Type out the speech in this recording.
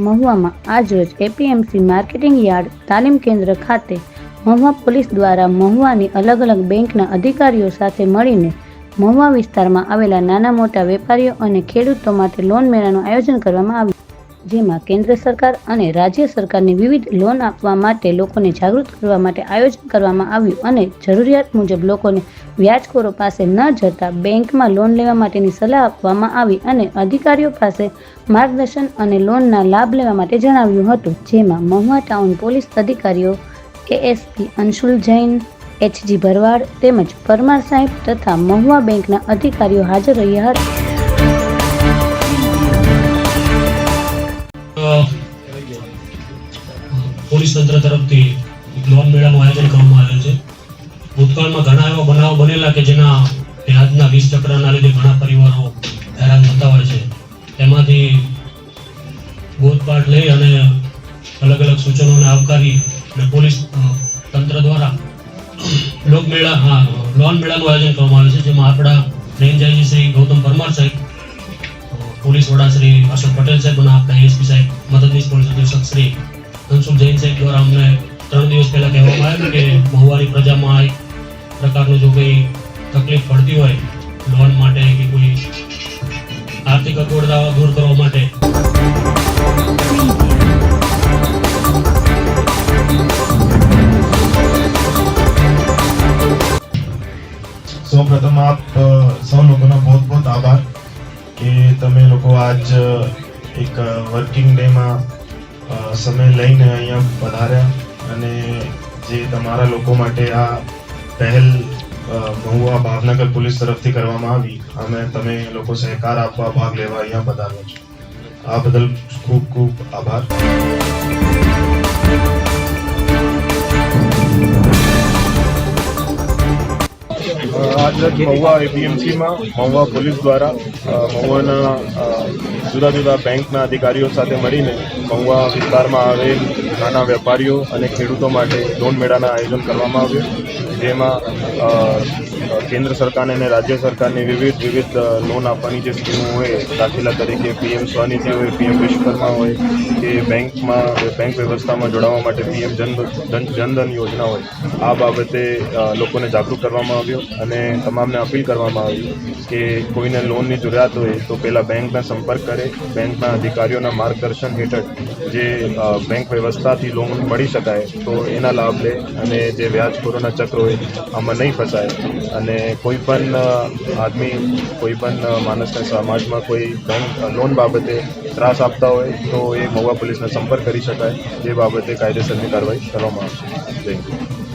મહુવામાં આજરોજ APMC marketing yard તાલીમ કેન્દ્ર ખાતે મહુવા પોલીસ દ્વારા મહુવાની અલગ અલગ બેંકના અધિકારીઓ સાથે મળીને મહુવા વિસ્તારમાં આવેલા નાના મોટા વેપારીઓ અને ખેડૂતો માટે લોન મેળાનું આયોજન કરવામાં આવ્યું, જેમાં કેન્દ્ર સરકાર અને રાજ્ય સરકારની વિવિધ લોન આપવા માટે લોકોને જાગૃત કરવા માટે આયોજન કરવામાં આવ્યું અને જરૂરિયાત મુજબ લોકોને વ્યાજખોરો પાસે ન જતા બેંકમાં લોન લેવા માટેની સલાહ આપવામાં આવી અને અધિકારીઓ પાસે માર્ગદર્શન અને લોનના લાભ લેવા માટે જણાવ્યું હતું, જેમાં મહુવા ટાઉન પોલીસ અધિકારીઓ એએસપી અંશુલ જૈન, એચજી ભરવાડ તેમજ પરમાર સાહેબ તથા મહુવા બેંકના અધિકારીઓ હાજર રહ્યા હતા. પોલીસ તંત્ર તરફથી લોન મેળાનું આયોજન કરવામાં આવેલ છે. ભૂતકાળમાં ઘણા એવા બનાવો બનેલા કે જેના વ્યાજના 20 ચક્રના લીધે ઘણા પરિવારો હેરાન થતા હોય છે. તેમાંથી બોધપાઠ લઈ અને અલગ અલગ સૂચનોને આવકારી અને પોલીસ તંત્ર દ્વારા લોન મેળાનું આયોજન કરવામાં આવે છે, જેમાં આપણા રેન્જ આઈજી શ્રી ગૌતમ પરમાર સાહેબ, પોલીસ વડા શ્રી અશોક પટેલ સાહેબ અને આપણા એસપી સાહેબ, મદદનીશ પોલીસ અધિક્ષક શ્રી અંશુલ જૈન સાહેબ દ્વારા અમને 3 દિવસ પહેલા કહેવામાં આવ્યું કે મહુવાની પ્રજામાં આ પ્રકારનું જો કોઈ તકલીફ પડતી હોય લોન માટે કે કોઈ આર્થિક અગવડતાઓ દૂર કરવા માટે સૌપ્રથમ આપ સૌ લોકોનો બહુ બહુ આભાર કે તમે લોકો આજ એક વર્કિંગ ડેમાં સમય લઈને અહીંયા પધાર્યા અને જે તમારા લોકો માટે આ પહેલ મહુવા ભાવનગર પોલીસ તરફથી કરવામાં આવી, અમે તમે લોકો સહકાર આપવા ભાગ લેવા અહીંયા પધાર્યા છો. આ બદલ ખૂબ ખૂબ આભાર. आज महुआ एपीएमसीમાં મહુવા પોલીસ દ્વારા મહુવાના જુદા જુદા બેંકના અધિકારીઓ સાથે મળીને મહુવા વિસ્તારમાં આવેલ નાના વેપારીઓ અને ખેડૂતો માટે લોન મેળાના આયોજન કરવામાં આવ્યું, જેમાં કેન્દ્ર સરકાર અને રાજ્ય સરકારની વિવિધ લોન આપવાની જે સ્કીમો હોય, દાખલા તરીકે પીએમ સ્વનિધિ હોય, પીએમ વિશ્વકર્મા હોય કે બેંક વ્યવસ્થામાં જોડાવા માટે પીએમ જનધન યોજના હોય, આ બાબતે લોકોને જાગૃત કરવામાં આવ્યો અને તમામને અપીલ કરવામાં આવી કે કોઈને લોનની જરૂરિયાત હોય તો પહેલાં બેંકના સંપર્ક કરે, બેંકના અધિકારીઓના માર્ગદર્શન હેઠળ જે બેંક વ્યવસ્થાથી લોન મળી શકાય તો એના લાભ લે અને જે વ્યાજખોરોના ચક્ર હોય આમાં નહીં ફસાય અને કોઈ પણ આદમી, કોઈ પણ માણસને સમાજમાં કોઈ બેંક લોન બાબતે ત્રાસ આપતા હોય તો એ મહુવા પોલીસનો સંપર્ક કરી શકાય, જે બાબતે કાયદેસરની કાર્યવાહી કરવામાં આવશે. જય હિન્દ.